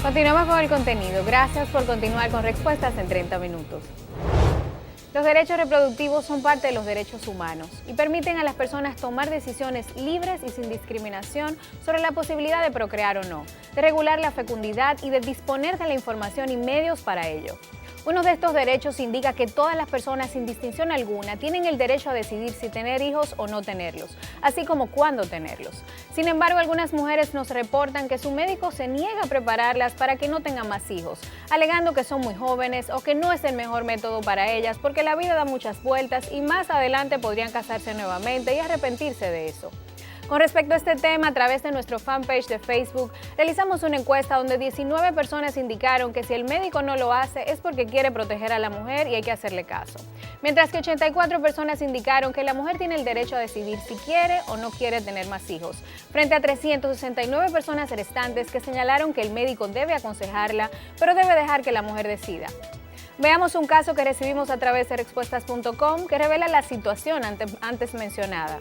Continuamos con el contenido. Gracias por continuar con Respuestas en 30 minutos. Los derechos reproductivos son parte de los derechos humanos y permiten a las personas tomar decisiones libres y sin discriminación sobre la posibilidad de procrear o no, de regular la fecundidad y de disponer de la información y medios para ello. Uno de estos derechos indica que todas las personas, sin distinción alguna, tienen el derecho a decidir si tener hijos o no tenerlos, así como cuándo tenerlos. Sin embargo, algunas mujeres nos reportan que su médico se niega a prepararlas para que no tengan más hijos, alegando que son muy jóvenes o que no es el mejor método para ellas porque la vida da muchas vueltas y más adelante podrían casarse nuevamente y arrepentirse de eso. Con respecto a este tema, a través de nuestro fanpage de Facebook, realizamos una encuesta donde 19 personas indicaron que si el médico no lo hace es porque quiere proteger a la mujer y hay que hacerle caso. Mientras que 84 personas indicaron que la mujer tiene el derecho a decidir si quiere o no quiere tener más hijos, frente a 369 personas restantes que señalaron que el médico debe aconsejarla, pero debe dejar que la mujer decida. Veamos un caso que recibimos a través de respuestas.com que revela la situación antes mencionada.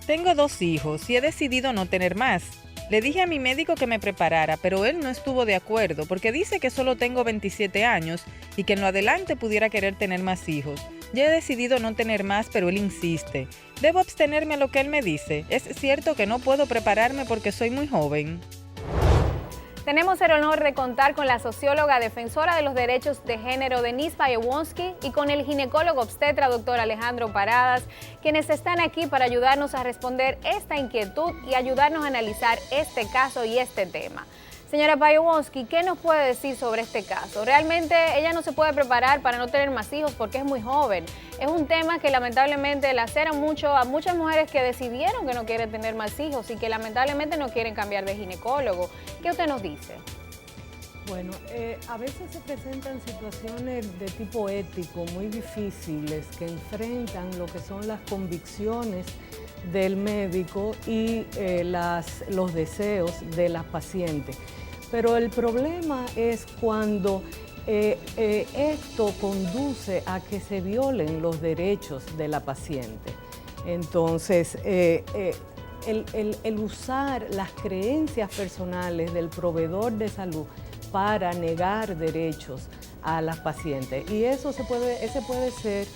Tengo 2 hijos y he decidido no tener más. Le dije a mi médico que me preparara, pero él no estuvo de acuerdo porque dice que solo tengo 27 años y que en lo adelante pudiera querer tener más hijos. Ya he decidido no tener más, pero él insiste. ¿Debo abstenerme a lo que él me dice? ¿Es cierto que no puedo prepararme porque soy muy joven? Tenemos el honor de contar con la socióloga defensora de los derechos de género Denise Pajewonski y con el ginecólogo obstetra doctor Alejandro Paradas, quienes están aquí para ayudarnos a responder esta inquietud y ayudarnos a analizar este caso y este tema. Señora Pajewonski, ¿qué nos puede decir sobre este caso? Realmente ella no se puede preparar para no tener más hijos porque es muy joven. Es un tema que lamentablemente lacera mucho a muchas mujeres que decidieron que no quieren tener más hijos y que lamentablemente no quieren cambiar de ginecólogo. ¿Qué usted nos dice? Bueno, a veces se presentan situaciones de tipo ético muy difíciles que enfrentan lo que son las convicciones del médico y los deseos de las pacientes. Pero el problema es cuando esto conduce a que se violen los derechos de la paciente. Entonces, el usar las creencias personales del proveedor de salud para negar derechos a las pacientes. Y ese puede ser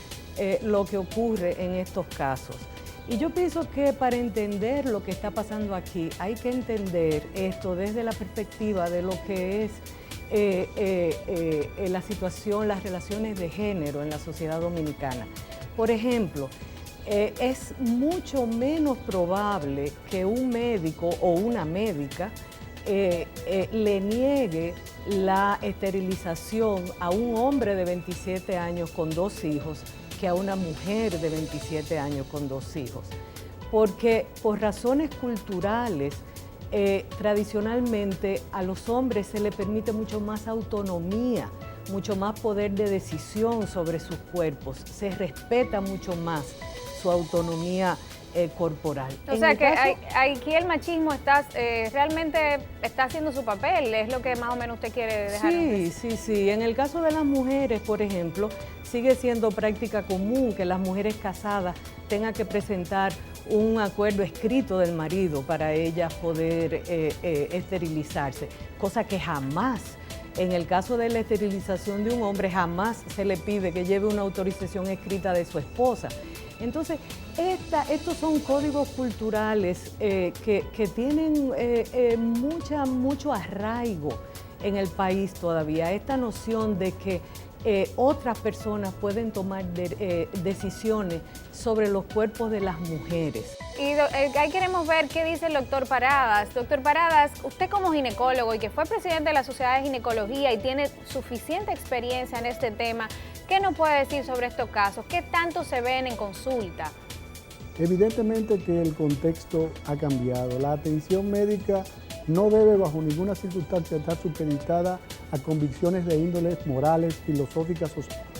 lo que ocurre en estos casos. Y yo pienso que para entender lo que está pasando aquí, hay que entender esto desde la perspectiva de lo que es la situación, las relaciones de género en la sociedad dominicana. Por ejemplo, es mucho menos probable que un médico o una médica le niegue la esterilización a un hombre de 27 años con 2 hijos que a una mujer de 27 años con 2 hijos. Porque por razones culturales, tradicionalmente a los hombres se les permite mucho más autonomía, mucho más poder de decisión sobre sus cuerpos, se respeta mucho más su autonomía corporal. O sea que aquí el machismo realmente está haciendo su papel, es lo que más o menos usted quiere dejar. Sí. En el caso de las mujeres, por ejemplo, sigue siendo práctica común que las mujeres casadas tengan que presentar un acuerdo escrito del marido para ellas poder esterilizarse, cosa que jamás, en el caso de la esterilización de un hombre, jamás se le pide que lleve una autorización escrita de su esposa. Entonces, estos son códigos culturales que tienen mucho arraigo en el país todavía. Esta noción de que otras personas pueden tomar decisiones sobre los cuerpos de las mujeres. Y ahí queremos ver qué dice el doctor Paradas. Doctor Paradas, usted como ginecólogo y que fue presidente de la Sociedad de Ginecología y tiene suficiente experiencia en este tema, ¿qué nos puede decir sobre estos casos? ¿Qué tanto se ven en consulta? Evidentemente que el contexto ha cambiado. La atención médica no debe bajo ninguna circunstancia estar supeditada a convicciones de índoles morales, filosóficas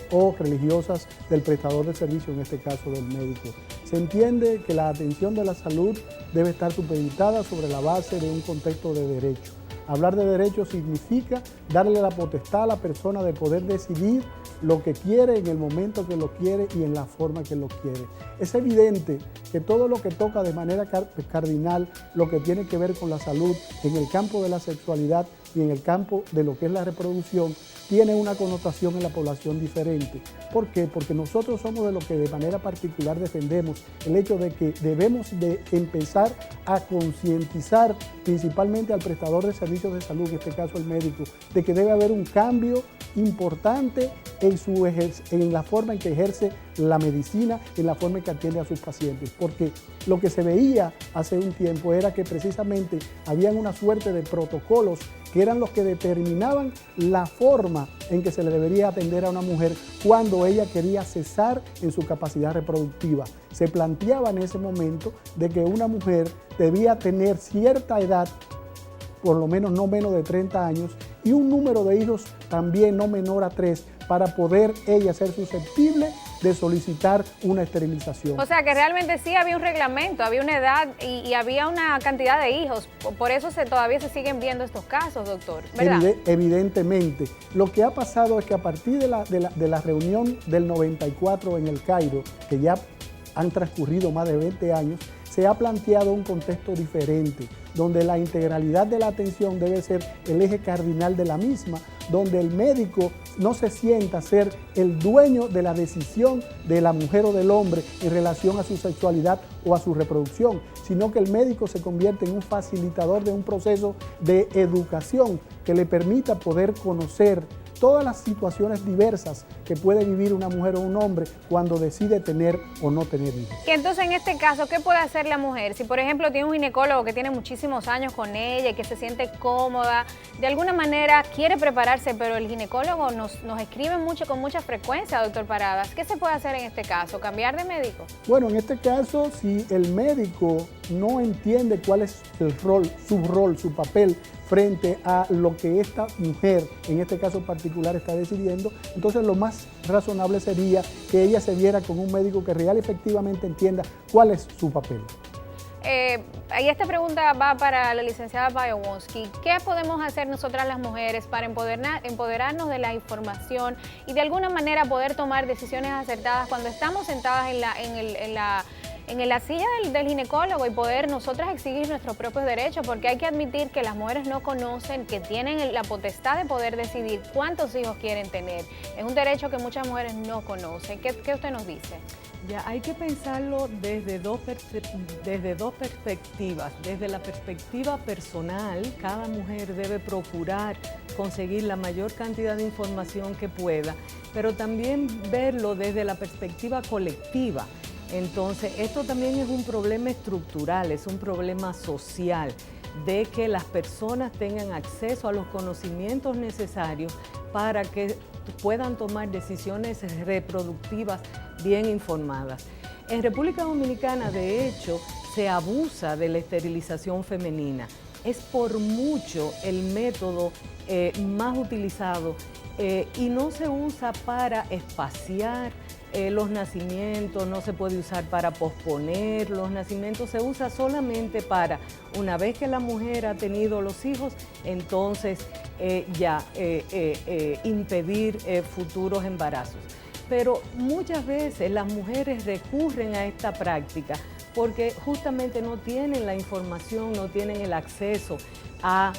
o religiosas del prestador de servicio, en este caso del médico. Se entiende que la atención de la salud debe estar supeditada sobre la base de un contexto de derecho. Hablar de derechos significa darle la potestad a la persona de poder decidir lo que quiere en el momento que lo quiere y en la forma que lo quiere. Es evidente que todo lo que toca de manera cardinal lo que tiene que ver con la salud en el campo de la sexualidad y en el campo de lo que es la reproducción tiene una connotación en la población diferente. ¿Por qué? Porque nosotros somos de los que de manera particular defendemos el hecho de que debemos de empezar a concientizar principalmente al prestador de servicios de salud, en este caso el médico, de que debe haber un cambio importante en la forma en que ejerce la medicina, en la forma en que atiende a sus pacientes. Porque lo que se veía hace un tiempo era que precisamente habían una suerte de protocolos que eran los que determinaban la forma en que se le debería atender a una mujer cuando ella quería cesar en su capacidad reproductiva. Se planteaba en ese momento de que una mujer debía tener cierta edad, por lo menos no menos de 30 años, y un número de hijos también no menor a 3, para poder ella ser susceptible de solicitar una esterilización. O sea que realmente sí había un reglamento, había una edad y había una cantidad de hijos. Por eso todavía se siguen viendo estos casos, doctor, ¿verdad? Evidentemente. Lo que ha pasado es que a partir de la reunión del 94 en el Cairo, que ya han transcurrido más de 20 años, se ha planteado un contexto diferente, donde la integralidad de la atención debe ser el eje cardinal de la misma, donde el médico no se sienta a ser el dueño de la decisión de la mujer o del hombre en relación a su sexualidad o a su reproducción, sino que el médico se convierte en un facilitador de un proceso de educación que le permita poder conocer todas las situaciones diversas que puede vivir una mujer o un hombre cuando decide tener o no tener hijos. Y entonces en este caso, ¿qué puede hacer la mujer? Si por ejemplo tiene un ginecólogo que tiene muchísimos años con ella y que se siente cómoda, de alguna manera quiere prepararse, pero el ginecólogo nos escribe mucho con mucha frecuencia, doctor Paradas. ¿Qué se puede hacer en este caso? ¿Cambiar de médico? Bueno, en este caso, si el médico no entiende cuál es el rol, su papel frente a lo que esta mujer, en este caso particular, está decidiendo, entonces lo más razonable sería que ella se viera con un médico que real efectivamente entienda cuál es su papel. Y esta pregunta va para la licenciada Bayowonsky. ¿Qué podemos hacer nosotras las mujeres para empoderarnos de la información y de alguna manera poder tomar decisiones acertadas cuando estamos sentadas en la silla del ginecólogo y poder nosotras exigir nuestros propios derechos? Porque hay que admitir que las mujeres no conocen, que tienen la potestad de poder decidir cuántos hijos quieren tener. Es un derecho que muchas mujeres no conocen. ¿Qué usted nos dice? Ya, hay que pensarlo desde dos perspectivas. Desde la perspectiva personal, cada mujer debe procurar conseguir la mayor cantidad de información que pueda, pero también verlo desde la perspectiva colectiva. Entonces, esto también es un problema estructural, es un problema social, de que las personas tengan acceso a los conocimientos necesarios para que puedan tomar decisiones reproductivas bien informadas. En República Dominicana, de hecho, se abusa de la esterilización femenina. Es por mucho el método más utilizado y no se usa para espaciar los nacimientos, no se puede usar para posponer los nacimientos, se usa solamente para, una vez que la mujer ha tenido los hijos, entonces impedir futuros embarazos. Pero muchas veces las mujeres recurren a esta práctica porque justamente no tienen la información, no tienen el acceso a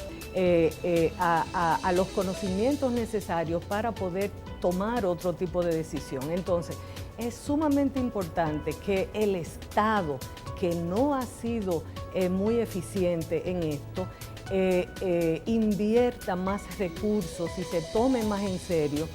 los conocimientos necesarios para poder tomar otro tipo de decisión. Entonces, es sumamente importante que el Estado, que no ha sido muy eficiente en esto, invierta más recursos y se tome más en serio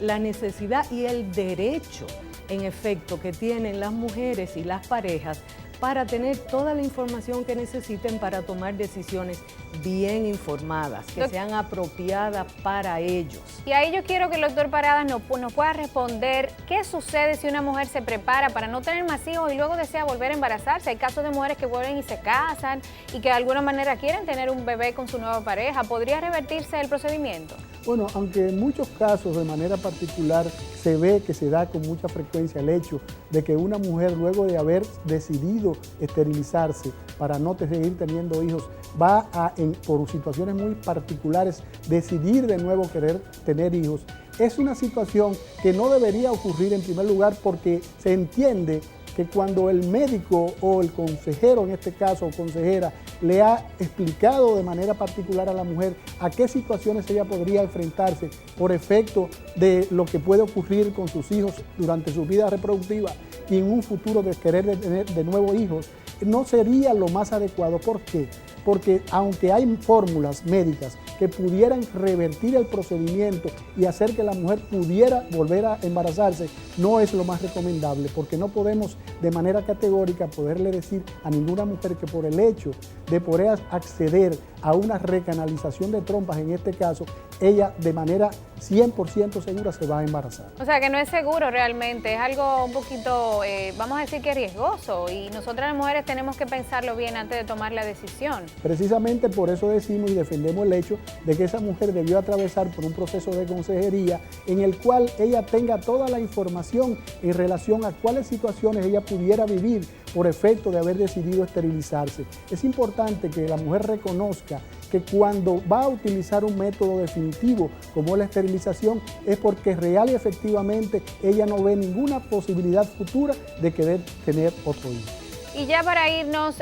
la necesidad y el derecho, en efecto, que tienen las mujeres y las parejas para tener toda la información que necesiten para tomar decisiones bien informadas, que sean apropiadas para ellos. Y ahí yo quiero que el doctor Paradas nos pueda responder qué sucede si una mujer se prepara para no tener más hijos y luego desea volver a embarazarse. Hay casos de mujeres que vuelven y se casan y que de alguna manera quieren tener un bebé con su nueva pareja. ¿Podría revertirse el procedimiento? Bueno, aunque en muchos casos de manera particular se ve que se da con mucha frecuencia el hecho de que una mujer luego de haber decidido esterilizarse para no seguir teniendo hijos, va a, por situaciones muy particulares, decidir de nuevo querer tener hijos, es una situación que no debería ocurrir en primer lugar porque se entiende que cuando el médico o el consejero, en este caso, o consejera, le ha explicado de manera particular a la mujer a qué situaciones ella podría enfrentarse por efecto de lo que puede ocurrir con sus hijos durante su vida reproductiva y en un futuro de querer tener de nuevo hijos, no sería lo más adecuado. ¿Por qué? Porque aunque hay fórmulas médicas que pudieran revertir el procedimiento y hacer que la mujer pudiera volver a embarazarse, no es lo más recomendable, porque no podemos de manera categórica poderle decir a ninguna mujer que por el hecho de poder acceder a una recanalización de trompas, en este caso, ella de manera 100% segura se va a embarazar. O sea que no es seguro realmente, es algo un poquito, vamos a decir que riesgoso, y nosotras las mujeres tenemos que pensarlo bien antes de tomar la decisión. Precisamente por eso decimos y defendemos el hecho de que esa mujer debió atravesar por un proceso de consejería en el cual ella tenga toda la información en relación a cuáles situaciones ella pudiera vivir por efecto de haber decidido esterilizarse. Es importante que la mujer reconozca que cuando va a utilizar un método definitivo como la esterilización es porque real y efectivamente ella no ve ninguna posibilidad futura de querer tener otro hijo. Y ya para irnos,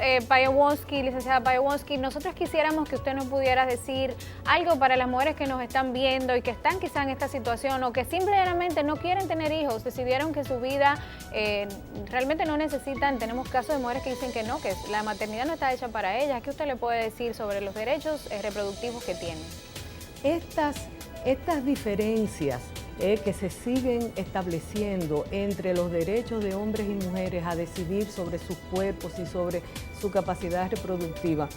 licenciada Payowonsky, nosotros quisiéramos que usted nos pudiera decir algo para las mujeres que nos están viendo y que están quizá en esta situación o que simplemente no quieren tener hijos, decidieron que su vida realmente no necesitan. Tenemos casos de mujeres que dicen que no, que la maternidad no está hecha para ellas. ¿Qué usted le puede decir sobre los derechos reproductivos que tienen? Estas diferencias que se siguen estableciendo entre los derechos de hombres y mujeres a decidir sobre sus cuerpos y sobre su capacidad reproductiva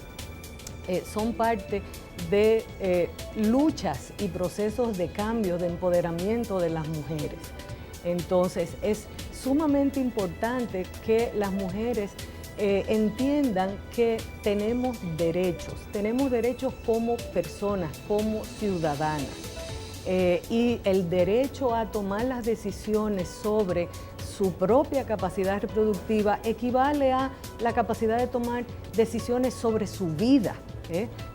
son parte de luchas y procesos de cambio, de empoderamiento de las mujeres. Entonces es sumamente importante que las mujeres entiendan que tenemos derechos como personas, como ciudadanas. Y el derecho a tomar las decisiones sobre su propia capacidad reproductiva equivale a la capacidad de tomar decisiones sobre su vida,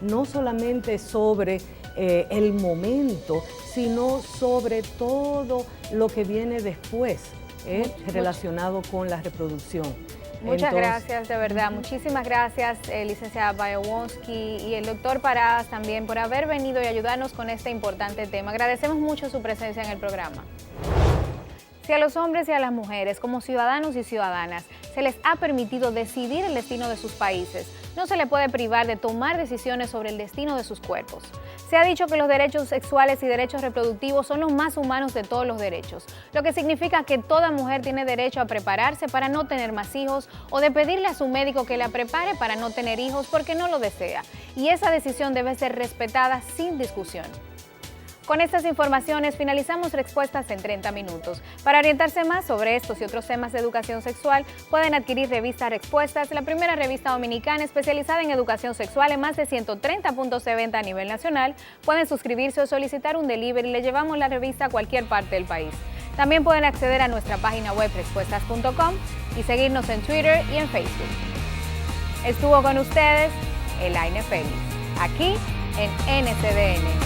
no solamente sobre el momento, sino sobre todo lo que viene después relacionado con la reproducción. Muchas gracias, de verdad. Muchísimas gracias, licenciada Payowonsky y el doctor Paradas también por haber venido y ayudarnos con este importante tema. Agradecemos mucho su presencia en el programa. Si a los hombres y a las mujeres, como ciudadanos y ciudadanas, se les ha permitido decidir el destino de sus países, no se le puede privar de tomar decisiones sobre el destino de sus cuerpos. Se ha dicho que los derechos sexuales y derechos reproductivos son los más humanos de todos los derechos, lo que significa que toda mujer tiene derecho a prepararse para no tener más hijos o de pedirle a su médico que la prepare para no tener hijos porque no lo desea. Y esa decisión debe ser respetada sin discusión. Con estas informaciones finalizamos Respuestas en 30 minutos. Para orientarse más sobre estos y otros temas de educación sexual, pueden adquirir revista Respuestas, la primera revista dominicana especializada en educación sexual en más de 130 puntos de venta a nivel nacional. Pueden suscribirse o solicitar un delivery y le llevamos la revista a cualquier parte del país. También pueden acceder a nuestra página web respuestas.com y seguirnos en Twitter y en Facebook. Estuvo con ustedes Elaine Félix, aquí en NCDN.